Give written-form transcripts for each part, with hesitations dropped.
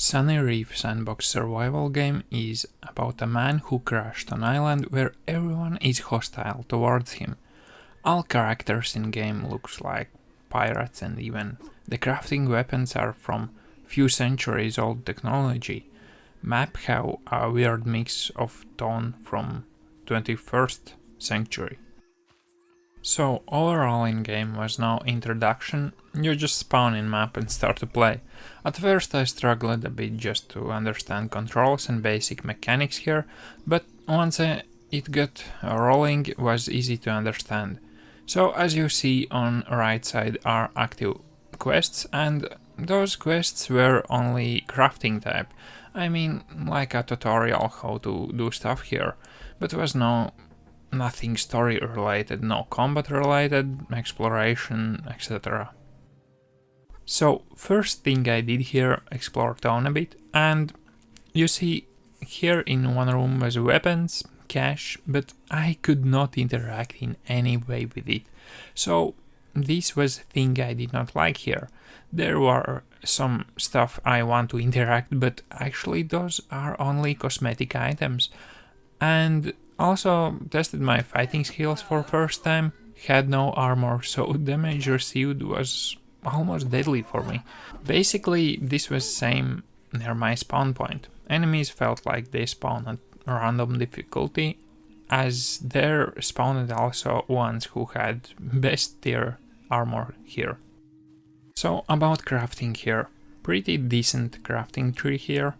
Sunny Reef sandbox survival game is about a man who crashed on an island where everyone is hostile towards him. All characters in game looks like pirates, and even the crafting weapons are from few centuries old technology. Map have a weird mix of tone from 21st century. So overall in game was no introduction, you just spawn in map and start to play. At first I struggled a bit just to understand controls and basic mechanics here, but once it got rolling it was easy to understand. So as you see on right side are active quests, and those quests were only crafting type. I mean like a tutorial how to do stuff here, but was nothing story related, no combat related, exploration, etc. So first thing I did here, explore town a bit, and you see here in one room was weapons, cash, but I could not interact in any way with it. So this was thing I did not like here. There were some stuff I want to interact, but actually those are only cosmetic items. And also tested my fighting skills for first time, had no armor, so damage received was almost deadly for me. Basically this was same near my spawn point. Enemies felt like they spawned at random difficulty, as there spawned also ones who had best tier armor here. So about crafting here, pretty decent crafting tree here.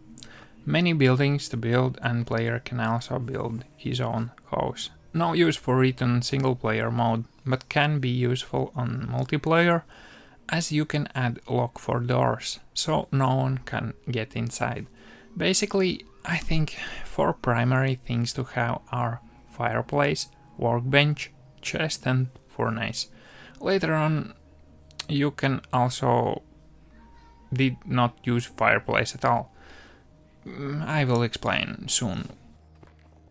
Many buildings to build, and player can also build his own house. No use for it on single player mode, but can be useful on multiplayer, as you can add lock for doors, so no one can get inside. Basically, I think 4 primary things to have are fireplace, workbench, chest and furnace. Later on you can also did not use fireplace at all. I will explain soon.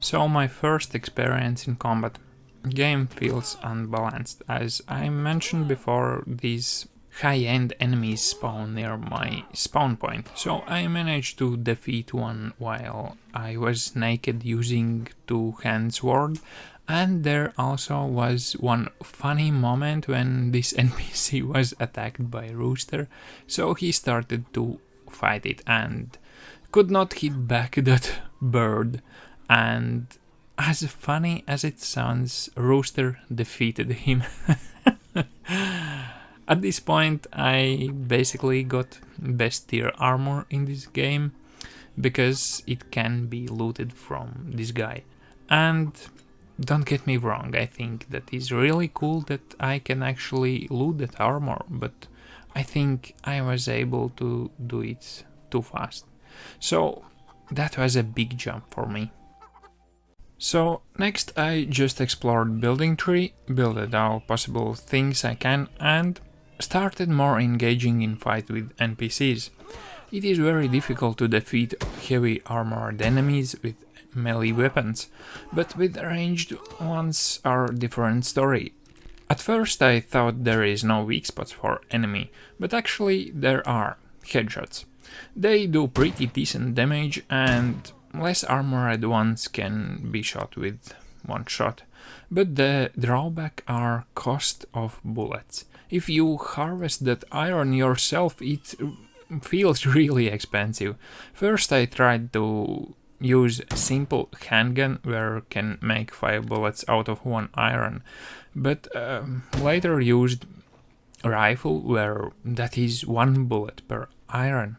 So my first experience in combat. Game feels unbalanced. As I mentioned before, these high-end enemies spawn near my spawn point. So I managed to defeat one while I was naked using two-hand sword. And there also was one funny moment when this NPC was attacked by a rooster. So he started to fight it and could not hit back that bird, and as funny as it sounds, Rooster defeated him. At this point I basically got best tier armor in this game, because it can be looted from this guy. And don't get me wrong, I think that is really cool that I can actually loot that armor, but I think I was able to do it too fast. So that was a big jump for me. So next I just explored building tree, built all possible things I can, and started more engaging in fight with NPCs. It is very difficult to defeat heavy armored enemies with melee weapons, but with ranged ones are different story. At first I thought there is no weak spots for enemy, but actually there are headshots. They do pretty decent damage, and less armored ones can be shot with one shot. But the drawback are cost of bullets. If you harvest that iron yourself, it feels really expensive. First I tried to use simple handgun where can make 5 bullets out of 1 iron, but later used rifle where that is 1 bullet per iron.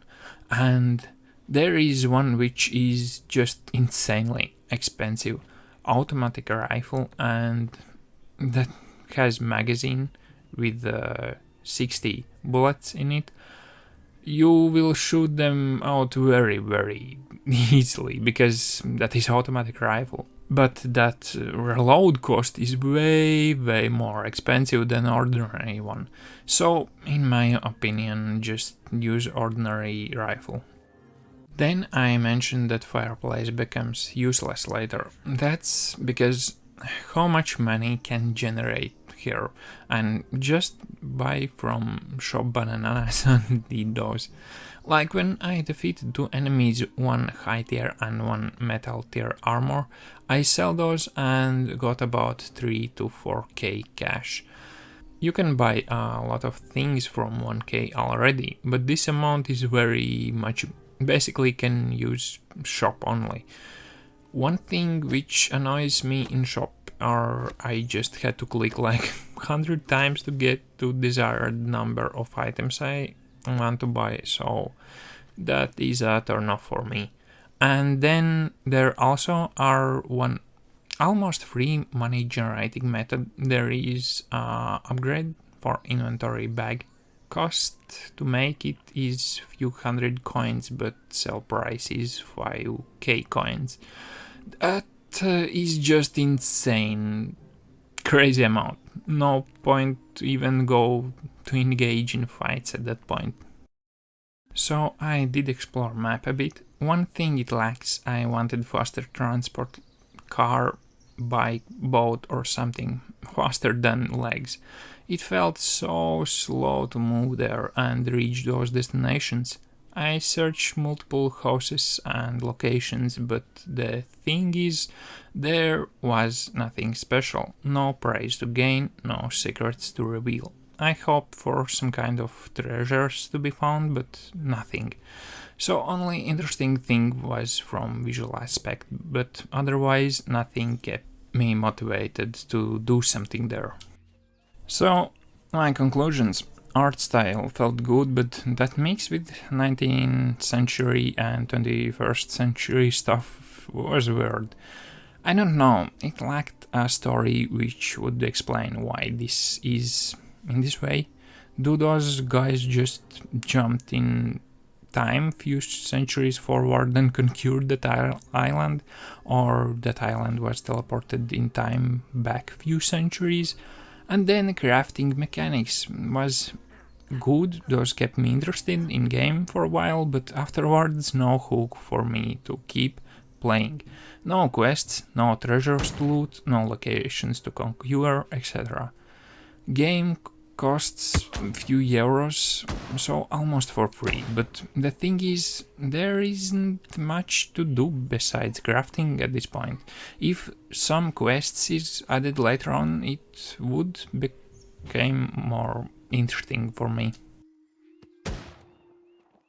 And there is one which is just insanely expensive, automatic rifle, and that has magazine with 60 bullets in it. You will shoot them out very easily, because that is automatic rifle. But that reload cost is way more expensive than ordinary one. So in my opinion, just use ordinary rifle. Then I mentioned that fireplace becomes useless later. That's because how much money can generate here, and just buy from shop bananas and eat those. Like when I defeated 2 enemies, 1 high tier and 1 metal tier armor, I sell those and got about 3 to 4k cash. You can buy a lot of things from 1k already, but this amount is very much basically can use shop only. One thing which annoys me in shop are I just had to click like 100 times to get to desired number of items I want to buy, so that is a turn off for me. And then there also are one almost free money generating method. There is upgrade for inventory bag. Cost to make it is few hundred coins, but sell price is 5k coins. That is just insane. Crazy amount. No point to even go to engage in fights at that point. So I did explore map a bit. One thing it lacks, I wanted faster transport, car, bike, boat or something faster than legs. It felt so slow to move there and reach those destinations. I searched multiple houses and locations, but the thing is, there was nothing special. No prize to gain, no secrets to reveal. I hoped for some kind of treasures to be found, but nothing. So only interesting thing was from visual aspect, but otherwise nothing kept me motivated to do something there. So, my conclusions. Art style felt good, but that mix with 19th century and 21st century stuff was weird. I don't know, it lacked a story which would explain why this is in this way. Do those guys just jumped in time few centuries forward and conquered that island, or that island was teleported in time back few centuries? And then crafting mechanics was good, those kept me interested in game for a while, but afterwards no hook for me to keep playing. No quests, no treasures to loot, no locations to conquer, etc. Game costs a few euros, so almost for free, but the thing is, there isn't much to do besides crafting at this point. If some quests is added later on, it would become more interesting for me.